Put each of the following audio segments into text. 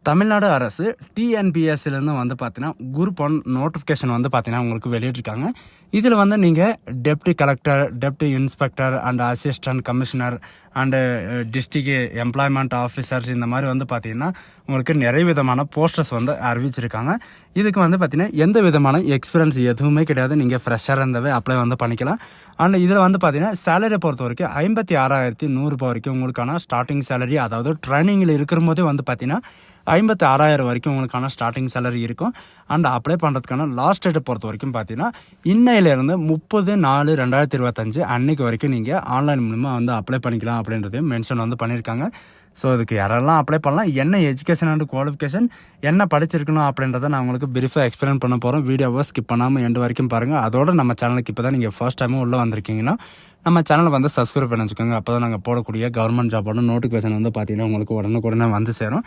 தமிழ்நாடு அரசு டிஎன்பிஎஸ்சிலேருந்து வந்து பார்த்தீங்கன்னா குரூப் 1 நோட்டிஃபிகேஷன் வந்து பார்த்தீங்கன்னா உங்களுக்கு வெளியிட்டிருக்காங்க. இதில் வந்து நீங்கள் deputy collector, deputy inspector and assistant commissioner and district employment officers இந்த மாதிரி வந்து பார்த்தீங்கன்னா உங்களுக்கு நிறைய விதமான போஸ்டர்ஸ் வந்து அறிவிச்சிருக்காங்க. இதுக்கு வந்து பார்த்தீங்கன்னா எந்த விதமான எக்ஸ்பீரியன்ஸ் எதுவுமே கிடையாது. நீங்கள் ஃப்ரெஷ்ஷாக இருந்தவே அப்ளை வந்து பண்ணிக்கலாம். அண்ட் இதில் வந்து பார்த்தீங்கன்னா சேலரியை பொறுத்த வரைக்கும் 56,100 வரைக்கும் உங்களுக்கான ஸ்டார்டிங் சேலரி, அதாவது ட்ரைனிங்கில் இருக்கிற போதே வந்து பார்த்தீங்கன்னா 56,000 வரைக்கும் உங்களுக்கான ஸ்டார்டிங் சேலரி இருக்கும். அண்ட் அப்ளை பண்ணுறதுக்கான லாஸ்ட் டேட்டை பொறுத்த வரைக்கும் பார்த்தீங்கன்னா இன்னையிலேருந்து 30/4/2025 அன்னைக்கு வரைக்கும் நீங்கள் ஆன்லைன் மூலமாக வந்து அப்ளை பண்ணிக்கலாம் அப்படின்றதையும் மென்ஷன் வந்து பண்ணியிருக்காங்க. ஸோ இதுக்கு யாரெல்லாம் அப்ளை பண்ணலாம், என்ன எஜுகேஷன் அண்ட் குவாலிஃபிகேஷன், என்ன படிச்சிருக்கணும் அப்படின்றத நான் உங்களுக்கு பிரீஃபாக எக்ஸ்பிளைன் பண்ண போகிறோம். வீடியோவை ஸ்கிப் பண்ணாமல் எண்டு வரைக்கும் பாருங்கள். அதோட நம்ம சேனலுக்கு இப்போ தான் நீங்கள் ஃபர்ஸ்ட் டைமும் உள்ளே வந்திருக்கீங்கன்னா நம்ம சேனலை வந்து சப்ஸ்கிரைப் பண்ணி வச்சுக்கோங்க. அப்போ தான் நாங்கள் போடக்கூடிய கவர்மெண்ட் ஜாபோட நோட்டிஃபிகேஷன் வந்து பார்த்தீங்கன்னா உங்களுக்கு உடனுக்குடனே வந்து சேரும்.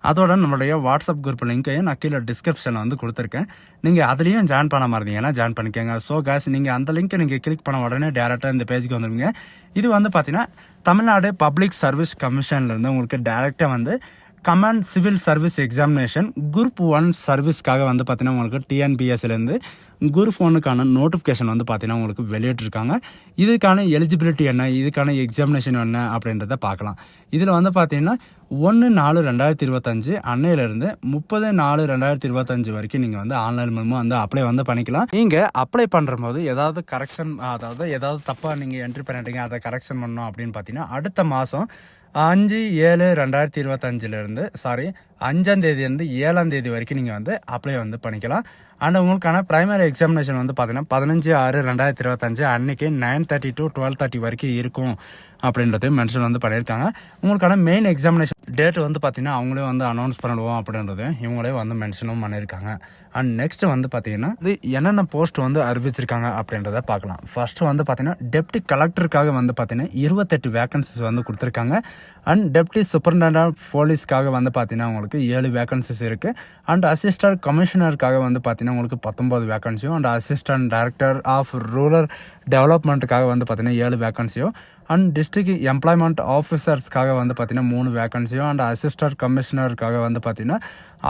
அதோட நம்மளுடைய வாட்ஸ்அப் குரூப் லிங்க்கையும் நான் கீழே டிஸ்கிரிப்ஷனில் வந்து கொடுத்துருக்கேன். நீங்கள் அதுலேயும் ஜாயின் பண்ண இருந்தீங்கன்னா ஜாயின் பண்ணிக்கோங்க. ஸோ கேஸ் நீங்கள் அந்த லிங்க்கை நீங்கள் கிளிக் பண்ண உடனே டேரெக்டாக இந்த பேஜுக்கு வந்துடுவீங்க. இது வந்து பார்த்தீங்கன்னா தமிழ்நாடு பப்ளிக் சர்வீஸ் கமிஷன்லேருந்து உங்களுக்கு டேரெக்டாக வந்து command civil service examination group 1 சர்வீஸ்க்காக வந்து பார்த்தீங்கன்னா உங்களுக்கு டிஎன்பிஎஸ்சிலேருந்து குரூப் 1க்கான நோட்டிஃபிகேஷன் வந்து பார்த்தீங்கன்னா உங்களுக்கு வெளியிட்டிருக்காங்க. இதுக்கான எலிஜிபிலிட்டி என்ன, இதுக்கான எக்ஸாமினேஷன் என்ன அப்படின்றத பார்க்கலாம். இதில் வந்து பார்த்தீங்கன்னா 1/4/2025 அன்னையிலேருந்து 30/4/2025 வரைக்கும் நீங்கள் வந்து ஆன்லைன் மூலமாக வந்து அப்ளை வந்து பண்ணிக்கலாம். நீங்கள் அப்ளை பண்ணுற போது ஏதாவது கரெக்ஷன், அதாவது ஏதாவது தப்பாக நீங்கள் என்ட்ரி பண்ணிட்டீங்க, அதை கரெக்ஷன் பண்ணணும் அப்படின்னு பார்த்தீங்கன்னா அடுத்த மாதம் 5/7/2025 5ஆம் தேதியிலேருந்து 7ஆம் தேதி வரைக்கும் நீங்கள் வந்து அப்ளை வந்து பண்ணிக்கலாம். அண்ட் உங்களுக்கான ப்ரைமரி எக்ஸாமினேஷன் வந்து பார்த்தீங்கன்னா 15/6/2025 அன்னைக்கு 9:30 to 12:30 வரைக்கும் இருக்கும் அப்படின்றதையும் மென்ஷன் வந்து பண்ணியிருக்காங்க. உங்களுக்கான மெயின் எக்ஸாமினேஷன் டேட் வந்து பார்த்தீங்கன்னா அவங்களே வந்து அனௌன்ஸ் பண்ணிடுவோம் அப்படின்றதையும் இவங்களே வந்து மென்ஷனும் பண்ணியிருக்காங்க. அண்ட் நெக்ஸ்ட் வந்து பார்த்தீங்கன்னா இது என்னென்ன போஸ்ட் வந்து அறிவிச்சிருக்காங்க அப்படின்றத பார்க்கலாம். ஃபர்ஸ்ட் வந்து பார்த்தீங்கன்னா டெப்டி கலெக்டருக்காக வந்து பார்த்தீங்கன்னா 28 வேகன்சிஸ் வந்து கொடுத்துருக்காங்க. அண்ட் டெப்டி சூப்பரிண்டென்டென்ட் ஆஃப் போலீஸ்க்காக வந்து பார்த்தீங்கன்னா உங்களுக்கு 7 வேகன்சிஸ் இருக்குது. அண்ட் அசிஸ்டன்ட் கமிஷனருக்காக வந்து பார்த்தீங்கன்னா உங்களுக்கு 19 வேகன்சியும், and assistant director of rural டெவலப்மெண்ட்டுக்காக வந்து பார்த்தீங்கன்னா 7 வேகன்சியும், அண்ட் டிஸ்ட்ரிக்ட் எம்ப்ளாய்மெண்ட் ஆஃபீஸர்ஸ்க்காக வந்து பார்த்தீங்கன்னா 3 வேகன்சியும், அண்ட் அசிஸ்டன்ட் கமிஷனருக்காக வந்து பார்த்தீங்கன்னா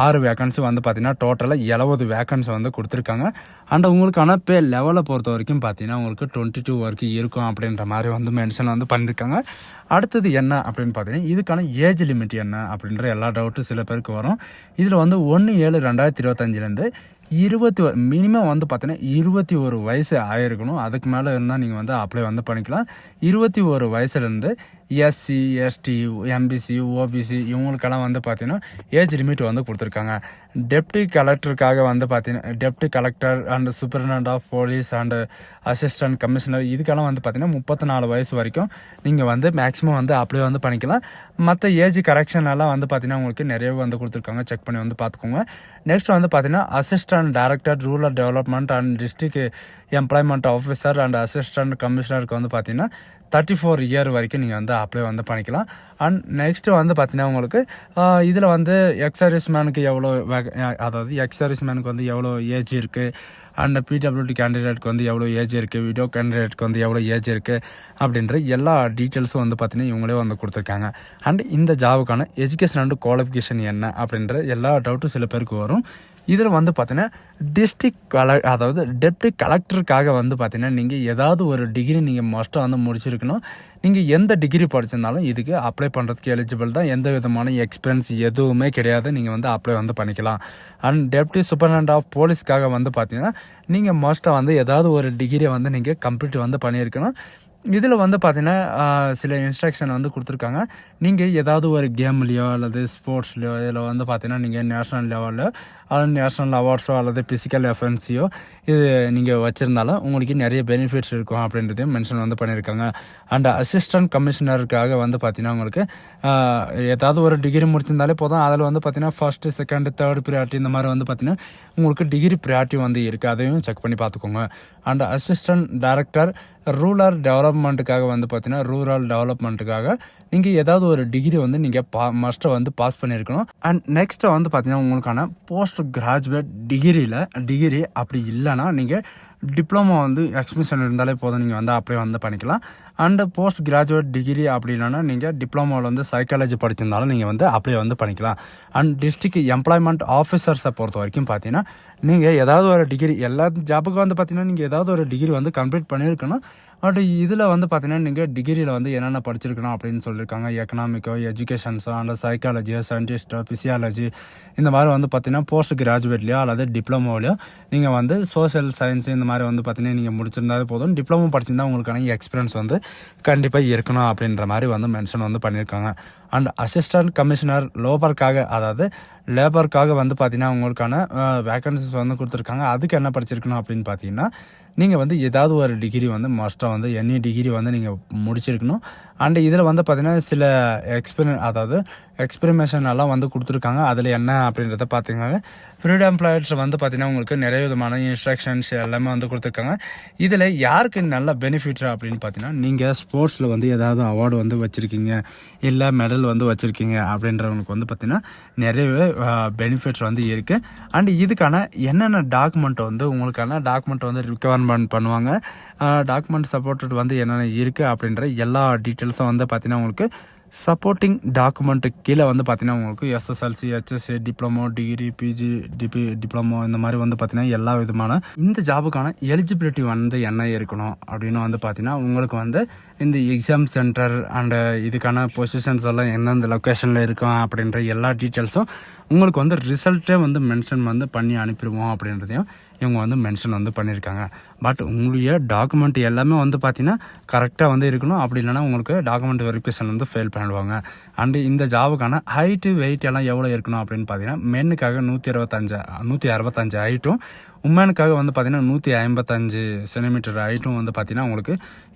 6 வேகன்சி வந்து பார்த்தீங்கன்னா டோட்டலாக 70 வேகன்சி வந்து கொடுத்துருக்காங்க. அண்ட் உங்களுக்கான பே லெவலை பொறுத்த வரைக்கும் பார்த்தீங்கன்னா உங்களுக்கு 22 வரைக்கும் இருக்கும் அப்படின்ற மாதிரி வந்து மென்ஷன் வந்து பண்ணியிருக்காங்க. அடுத்தது என்ன அப்படின்னு பார்த்தீங்கன்னா இதுக்கான ஏஜ் லிமிட் என்ன அப்படின்ற எல்லா டவுட்டும் சில பேருக்கு வரும். இதில் வந்து 1/7/2025 மினிமம் வந்து பார்த்தீங்கன்னா 21 வயசு ஆயிருக்கணும். அதுக்கு மேலே இருந்தால் நீங்கள் வந்து அப்ளை வந்து பண்ணிக்கலாம். 21 வயசுலேருந்து எஸ்சி, எஸ்டி, எம்பிசி, ஓபிசி இவங்களுக்கெல்லாம் வந்து பார்த்தீங்கன்னா ஏஜ் லிமிட் வந்து கொடுத்துருக்காங்க. டெப்டி கலெக்டருக்காக வந்து பார்த்தீங்கன்னா deputy collector and superintendent of police and assistant commissioner இதுக்கெல்லாம் வந்து பார்த்தீங்கன்னா 34 வயசு வரைக்கும் நீங்கள் வந்து மேக்ஸிமம் வந்து அப்ளை வந்து பண்ணிக்கலாம். மற்ற ஏஜ் கரெக்ஷன் எல்லாம் வந்து பார்த்தீங்கன்னா உங்களுக்கு நிறைய வந்து கொடுத்துருக்காங்க, செக் பண்ணி வந்து பார்த்துக்கோங்க. நெக்ஸ்ட் வந்து பார்த்தீங்கன்னா assistant director rural development and district employment officer and assistant கமிஷனருக்கு வந்து பார்த்தீங்கன்னா 34 இயர் வரைக்கும் நீங்கள் வந்து அப்ளை வந்து பண்ணிக்கலாம். அண்ட் நெக்ஸ்ட்டு வந்து பார்த்தீங்கன்னா உங்களுக்கு இதில் வந்து எக்ஸ் மேனுக்கு எவ்வளோ அதாவது எக்ஸ் மேனுக்கு வந்து எவ்வளோ ஏஜ் இருக்குது, அண்ட் பிடபிள்யூடி கேண்டிடேட்க்கு வந்து எவ்வளோ ஏஜ் இருக்குது, விடோ கேண்டிடேட்க்கு வந்து எவ்வளோ ஏஜ் இருக்குது அப்படின்ற எல்லா டீட்டெயில்ஸும் வந்து பார்த்தீங்கன்னா இவங்களே வந்து கொடுத்துருக்காங்க. அண்ட் இந்த ஜாபுக்கான எஜுகேஷன் அண்ட் குவாலிஃபிகேஷன் என்ன அப்படின்ற எல்லா டவுட்டும் சில பேருக்கு வரும். இதில் வந்து பார்த்தீங்கன்னா அதாவது டெப்டி கலெக்டருக்காக வந்து பார்த்தீங்கன்னா நீங்கள் ஏதாவது ஒரு டிகிரி நீங்கள் மஸ்ட்டாக வந்து முடிச்சிருக்கணும். நீங்கள் எந்த டிகிரி படிச்சிருந்தாலும் இதுக்கு அப்ளை பண்ணுறதுக்கு எலிஜிபிள் தான். எந்த விதமான எக்ஸ்பீரியன்ஸ் எதுவுமே கிடையாது. நீங்கள் வந்து அப்ளை வந்து பண்ணிக்கலாம். அண்ட் டெப்டி சூப்பரிண்டென்டென்ட் ஆஃப் போலீஸ்க்காக வந்து பார்த்தீங்கன்னா நீங்கள் மஸ்ட்டாக வந்து ஏதாவது ஒரு டிகிரியை வந்து நீங்கள் கம்ப்ளீட் வந்து பண்ணியிருக்கணும். இதில் வந்து பார்த்தீங்கன்னா சில இன்ஸ்ட்ரக்ஷன் வந்து கொடுத்துருக்காங்க. நீங்கள் ஏதாவது ஒரு கேம்லேயோ அல்லது ஸ்போர்ட்ஸ்லையோ இதில் வந்து பார்த்தீங்கன்னா நீங்கள் நேஷ்னல் லெவலில் அல்லது நேஷ்னல் அவார்ட்ஸோ அல்லது ஃபிசிக்கல் எஃபென்ஸையோ இது நீங்கள் வச்சுருந்தாலும் உங்களுக்கு நிறைய பெனிஃபிட்ஸ் இருக்கும் அப்படின்றதையும் மென்ஷன் வந்து பண்ணியிருக்காங்க. அண்ட் அசிஸ்டன்ட் கமிஷனருக்காக வந்து பார்த்தீங்கன்னா உங்களுக்கு ஏதாவது ஒரு டிகிரி முடிச்சிருந்தாலே போதும். அதில் வந்து பார்த்தீங்கன்னா ஃபர்ஸ்ட்டு, செகண்ட், தேர்ட் ப்ரியாரிட்டி இந்த மாதிரி வந்து பார்த்தீங்கன்னா உங்களுக்கு டிகிரி ப்ரியாரிட்டி வந்து இருக்குது. அதையும் செக் பண்ணி பார்த்துக்கோங்க. அண்ட் அசிஸ்டன்ட் டைரக்டர் ரூரல் டெவலப்மெண்ட்டுக்காக வந்து பார்த்தீங்கன்னா நீங்கள் ஏதாவது ஒரு டிகிரி வந்து நீங்கள் மஸ்ட்டை வந்து பாஸ் பண்ணியிருக்கணும். அண்ட் நெக்ஸ்ட்டு வந்து பார்த்தீங்கன்னா உங்களுக்கான போஸ்ட் கிராஜுவேட் டிகிரி அப்படி இல்லைன்னா நீங்கள் டிப்ளமோ வந்து எக்ஸ்பீரியன்ஸ் இருந்தாலே போதும், நீங்கள் வந்து அப்ளை வந்து பண்ணிக்கலாம். அண்டு போஸ்ட் கிராஜுவேட் டிகிரி அப்படின்னா நீங்கள் டிப்ளமோவில் வந்து சைக்காலஜி படிச்சிருந்தாலும் நீங்கள் வந்து அப்ளை வந்து பண்ணிக்கலாம். அண்ட் டிஸ்ட்ரிக்ட் எம்ப்ளாய்மெண்ட் ஆஃபீஸர்ஸை பொறுத்த வரைக்கும் பார்த்தீங்கன்னா நீங்கள் ஏதாவது ஒரு டிகிரி எல்லா ஜாபுக்கும் வந்து பார்த்தீங்கன்னா நீங்கள் ஏதாவது ஒரு டிகிரி வந்து கம்ப்ளீட் பண்ணியிருக்கணும். பட் இதில் வந்து பார்த்தீங்கன்னா நீங்கள் டிகிரியில் வந்து என்னென்ன படிச்சிருக்கணும் அப்படின்னு சொல்லியிருக்காங்க. எக்கனாமிக்கோ, எஜுகேஷன்ஸோ, அல்ல சைக்காலஜியோ, சயின்டிஸ்ட்டோ, ஃபிசியாலஜி இந்த மாதிரி வந்து பார்த்தீங்கன்னா போஸ்ட் கிராஜுவேட்லையோ அல்லது டிப்ளமோலையோ நீங்கள் வந்து சோஷியல் சயின்ஸ் இந்த மாதிரி வந்து பார்த்தீங்கன்னா நீங்கள் முடிச்சிருந்தாலே போதும். டிப்ளமோ படிச்சிருந்தா உங்களுக்கான எக்ஸ்பீரியன்ஸ் வந்து கண்டிப்பாக இருக்கணும் அப்படின்ற மாதிரி வந்து மென்ஷன் வந்து பண்ணியிருக்காங்க. அண்ட் அசிஸ்டன்ட் கமிஷனர் லேபருக்காக வந்து பார்த்தீங்கன்னா உங்களுக்கான வேக்கன்சிஸ் வந்து கொடுத்துருக்காங்க. அதுக்கு என்ன படிச்சிருக்கணும் அப்படின்னு பார்த்தீங்கன்னா நீங்கள் வந்து ஏதாவது ஒரு டிகிரி வந்து மஸ்ட்டாக வந்து எனி டிகிரி வந்து நீங்கள் முடிச்சிருக்கணும். அண்ட் இதில் வந்து பார்த்தீங்கன்னா சில எக்ஸ்பெரிமேஷன் எல்லாம் வந்து கொடுத்துருக்காங்க. அதில் என்ன அப்படின்றத பார்த்தீங்கன்னா ஃப்ரீடம் எம்ப்ளாயர்ஸ் வந்து பார்த்தீங்கன்னா உங்களுக்கு நிறைய விதமான இன்ஸ்ட்ரக்ஷன்ஸ் எல்லாமே வந்து கொடுத்துருக்காங்க. இதில் யாருக்கு நல்ல பெனிஃபிட் அப்படின்னு பார்த்தீங்கன்னா நீங்கள் ஸ்போர்ட்ஸில் வந்து ஏதாவது அவார்டு வந்து வச்சுருக்கீங்க, இல்லை மெடல் வந்து வச்சுருக்கீங்க அப்படின்றவங்களுக்கு வந்து பார்த்தீங்கன்னா நிறையவே பெனிஃபிட்ஸ் வந்து இருக்குது. அண்ட் இதுக்கான என்னென்ன டாக்குமெண்ட் வந்து உங்களுக்கான டாக்குமெண்ட் வந்து ரிக்வயர்மெண்ட் பண்ணுவாங்க, டாக்குமெண்ட் சப்போர்ட்டட் வந்து என்னென்ன இருக்குது அப்படின்ற எல்லா டீட்டெயில்ஸும் வந்து பார்த்தீங்கன்னா உங்களுக்கு சப்போர்ட்டிங் டாக்குமெண்ட்டு கீழே வந்து பார்த்தீங்கன்னா உங்களுக்கு SSLC, HSC, diploma, degree, PG, diploma இந்த மாதிரி வந்து பார்த்தீங்கன்னா எல்லா விதமான இந்த ஜாபுக்கான எலிஜிபிலிட்டி வந்து என்ன இருக்கணும் அப்படின்னு வந்து பார்த்தீங்கன்னா உங்களுக்கு வந்து இந்த எக்ஸாம் சென்டர் அண்டு இதுக்கான பொசிஷன்ஸ் எல்லாம் எந்தெந்த லொக்கேஷனில் இருக்கும் அப்படின்ற எல்லா டீட்டெயில்ஸும் உங்களுக்கு வந்து ரிசல்ட்டே வந்து மென்ஷன் வந்து பண்ணி அனுப்பிடுவோம் அப்படின்றதையும் இவங்க வந்து மென்ஷன் வந்து பண்ணியிருக்காங்க. பட் உங்களுடைய டாக்குமெண்ட் எல்லாமே வந்து பார்த்தீங்கன்னா கரெக்டாக வந்து இருக்கணும். அப்படி இல்லைனா உங்களுக்கு டாக்குமெண்ட் வெரிஃபிகேஷன் வந்து ஃபெயில் பண்ணிடுவாங்க. அண்டு இந்த ஜாபுக்கான ஹைட்டு வெயிட் எல்லாம் எவ்வளோ இருக்கணும் அப்படின்னு பார்த்தீங்கன்னா மென்னுக்காக 165 ஹைட்டும், உமனுக்காக வந்து பார்த்தீங்கன்னா 155 சென்டிமீட்டர் ஹைட்டும் வந்து பார்த்தீங்கன்னா உங்களுக்கு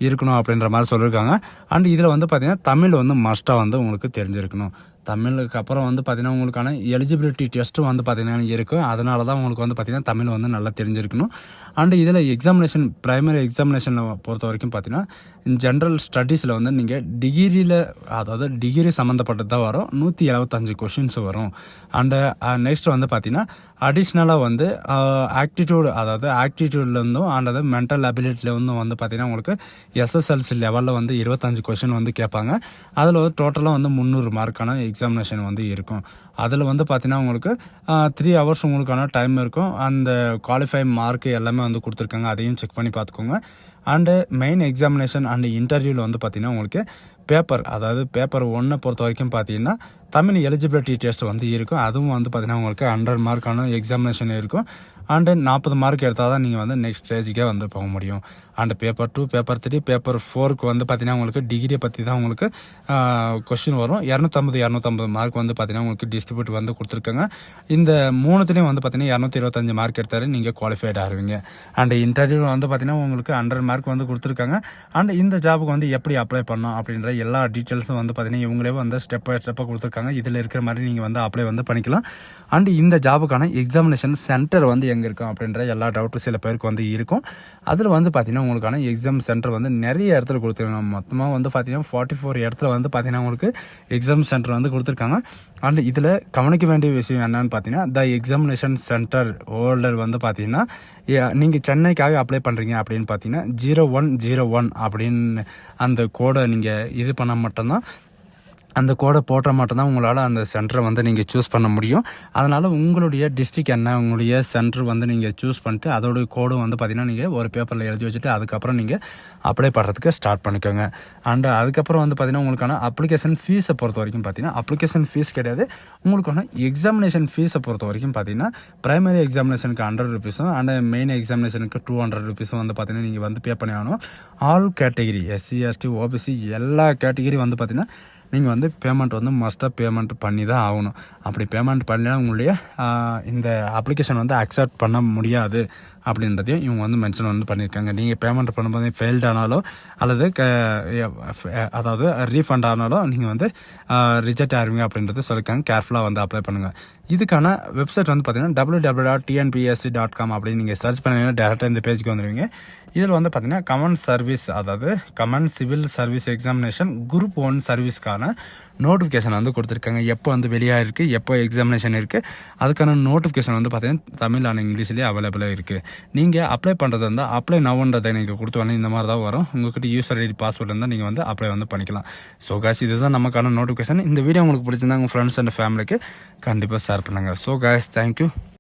இருக்கணும் அப்படின்ற மாதிரி சொல்லியிருக்காங்க. அண்ட் இதில் வந்து பார்த்தீங்கன்னா தமிழ் வந்து மஸ்ட்டாக வந்து உங்களுக்கு தெரிஞ்சிருக்கணும். தமிழுக்கு அப்புறம் வந்து பார்த்தீங்கன்னா உங்களுக்கான எலிஜிபிலிட்டி டெஸ்ட்டும் வந்து பார்த்தீங்கன்னா இருக்கும். அதனால தான் உங்களுக்கு வந்து பார்த்தீங்கன்னா தமிழ் வந்து நல்லா தெரிஞ்சிருக்கணும். அண்டு இதில் எக்ஸாமினேஷன் பிரைமரி எக்ஸாமினேஷனில் பொறுத்த வரைக்கும் பார்த்தீங்கன்னா ஜென்ரல் ஸ்டடீஸில் வந்து நீங்கள் டிகிரி சம்மந்தப்பட்டது தான் வரும். 175 கொஷின்ஸ் வரும். அண்டு நெக்ஸ்ட் வந்து பார்த்தீங்கன்னா அடிஷ்னலாக வந்து ஆக்டிடியூட்லேருந்தும் அண்ட் மென்டல் அபிலிட்டிலேருந்தும் வந்து பார்த்தீங்கன்னா உங்களுக்கு எஸ்எஸ்எல்சி லெவலில் வந்து 25 கொஷின் வந்து கேட்பாங்க. அதில் வந்து டோட்டலாக வந்து 300 மார்க்கான எக்ஸாமினேஷன் வந்து இருக்கும். அதில் வந்து பார்த்தீங்கன்னா உங்களுக்கு 3 ஹவர்ஸ் உங்களுக்கான டைம் இருக்கும். அந்த குவாலிஃபை மார்க் எல்லாமே வந்து கொடுத்துருக்காங்க. அதையும் செக் பண்ணி பார்த்துக்கோங்க. அண்டு மெயின் எக்ஸாமினேஷன் அண்டு இன்டர்வியூவில் வந்து பார்த்தீங்கன்னா உங்களுக்கு பேப்பர் 1 பொறுத்த வரைக்கும் பார்த்தீங்கன்னா தமிழ் எலிஜிபிலிட்டி டெஸ்ட் வந்து இருக்கும். அதுவும் வந்து பார்த்தீங்கன்னா உங்களுக்கு 100 மார்க்கான எக்ஸாமினேஷன் இருக்கும். அண்டு 40 மார்க் எடுத்தால் தான் நீங்கள் வந்து நெக்ஸ்ட் ஸ்டேஜுக்கே வந்து போக முடியும். அண்ட் பேப்பர் 2, பேப்பர் 3, பேப்பர் 4க்கு வந்து பார்த்தீங்கன்னா உங்களுக்கு டிகிரியை பற்றி தான் உங்களுக்கு கொஸ்டின் வரும். 250 மார்க் வந்து பார்த்தீங்கன்னா உங்களுக்கு டிஸ்ட்ரிபியூட் வந்து கொடுத்துருக்காங்க. இந்த 3த்துலேயும் வந்து பார்த்தீங்கன்னா 225 மார்க் எடுத்தாலே நீங்கள் குவாலிஃபைட் ஆகுவீங்க. அண்ட் இன்டர்வியூ வந்து பார்த்தீங்கன்னா உங்களுக்கு 100 மார்க் வந்து கொடுத்துருக்காங்க. அண்ட் இந்த ஜாபுக்கு வந்து எப்படி அப்ளை பண்ணணும் அப்படின்ற எல்லா டீட்டெயில்ஸும் வந்து பார்த்தீங்கன்னா இவங்களே வந்து ஸ்டெப் பை ஸ்டெப்பாக கொடுத்துருக்காங்க. இதில் இருக்கிற மாதிரி நீங்கள் வந்து அப்ளை வந்து பண்ணிக்கலாம். அண்ட் இந்த ஜாபுக்கான எக்ஸாமினேஷன் சென்டர் வந்து எங்கே இருக்கும் அப்படின்ற எல்லா டவுட்டும் சில பேருக்கு வந்து இருக்கும். அதில் வந்து பார்த்தீங்கன்னா உங்களுக்கான எக்ஸாம் சென்டர் வந்து நிறைய இடத்துல கொடுத்துருக்காங்க. மொத்தமாக வந்து பார்த்தீங்கன்னா 44 இடத்துல வந்து பார்த்தீங்கன்னா உங்களுக்கு எக்ஸாம் சென்டர் வந்து கொடுத்துருக்காங்க. அண்ட் இதில் கவனிக்க வேண்டிய விஷயம் என்னன்னு பார்த்தீங்கன்னா த எக்ஸாமினேஷன் சென்டர் ஹோல்டர் வந்து பார்த்தீங்கன்னா நீங்கள் சென்னைக்காக அப்ளை பண்ணுறீங்க அப்படின்னு பார்த்தீங்கன்னா 0101 அப்படின்னு அந்த கோடை நீங்கள் இது பண்ண மட்டும்தான், அந்த கோடை போட்டால் மட்டும்தான் உங்களால் அந்த சென்டரை வந்து நீங்கள் சூஸ் பண்ண முடியும். அதனால் உங்களுடைய டிஸ்ட்ரிக்ட் என்ன, உங்களுடைய சென்டர் வந்து நீங்கள் சூஸ் பண்ணிட்டு அதோடைய கோடும் வந்து பார்த்திங்கன்னா நீங்கள் ஒரு பேப்பரில் எழுதி வச்சுட்டு அதுக்கப்புறம் நீங்கள் அப்ளை பண்ணுறதுக்கு ஸ்டார்ட் பண்ணிக்கோங்க. அண்ட் அதுக்கப்புறம் வந்து பார்த்திங்கன்னா உங்களுக்கான அப்ளிகேஷன் ஃபீஸை பொறுத்த வரைக்கும் பார்த்திங்கன்னா அப்ளிகேஷன் ஃபீஸ் கிடையாது, உங்களுக்கான எக்ஸாமினேஷன் ஃபீஸை பொறுத்த வரைக்கும் பார்த்திங்கன்னா பிரைமரி எக்ஸாமினேஷனுக்கு 100 ருபீஸும் அண்ட் மெயின் எக்ஸாமினேஷனுக்கு 200 ருபீஸும் வந்து பார்த்திங்கன்னா நீங்கள் வந்து பே பண்ணி ஆகணும். All category SC ST OBC எல்லா கேட்டகிரி வந்து பார்த்திங்கன்னா நீங்கள் வந்து பேமெண்ட் வந்து மஸ்ட்டாக பேமெண்ட் பண்ணி தான் ஆகணும். அப்படி பேமெண்ட் பண்ணலைன்னா உங்களுடைய இந்த அப்ளிகேஷன் வந்து அக்செப்ட் பண்ண முடியாது அப்படின்றதையும் இவங்க வந்து மென்ஷன் வந்து பண்ணியிருக்காங்க. நீங்கள் பேமெண்ட் பண்ணும்போது ஃபெயில்ட் ஆனாலோ அல்லது ரீஃபண்ட் ஆனாலோ நீங்கள் வந்து ரிஜெக்ட் ஆகிருவீங்க அப்படின்றத சொல்லியிருக்காங்க. கேர்ஃபுல்லாக வந்து அப்ளை பண்ணுங்கள். இதுக்கான வெப்சைட் வந்து பார்த்தீங்கன்னா www.tnpsc.com அப்படின்னு நீங்கள் சர்ச் பண்ணீங்கன்னா டேரெக்டாக இந்த பேஜுக்கு வந்துடுவீங்க. இதில் வந்து பார்த்தீங்கன்னா கமன் சர்வீஸ், அதாவது common civil service examination group 1 சர்வீஸ்க்கான நோட்டிஃபிகேஷன் வந்து கொடுத்துருக்காங்க. எப்போ வந்து வெளியாகிருக்கு, எப்போ எக்ஸாமினேஷன் இருக்குது, அதுக்கான நோட்டிஃபிகேஷன் வந்து பார்த்தீங்கன்னா தமிழ் அண்ட் இங்கிலீஷ்லேயே அவைலபிளாக இருக்குது. நீங்கள் அப்ளை பண்ணுறது இருந்தால் அப்ளை நவுன்றதை நீங்கள் கொடுத்து வந்து இந்த மாதிரி தான் வரும். உங்கள்கிட்ட யூசர் ஐடி பாஸ்வேர்டு இருந்தால் நீங்கள் வந்து அப்ளை வந்து பண்ணிக்கலாம். ஸோ காய்ஸ், இதுதான் நமக்கான நோட்டிஃபிகேஷன். இந்த வீடியோ உங்களுக்கு பிடிச்சிருந்தா உங்கள் ஃப்ரெண்ட்ஸ் அண்ட் ஃபேமிலிக்கு கண்டிப்பாக ஷேர் பண்ணுங்கள். So guys, thank you.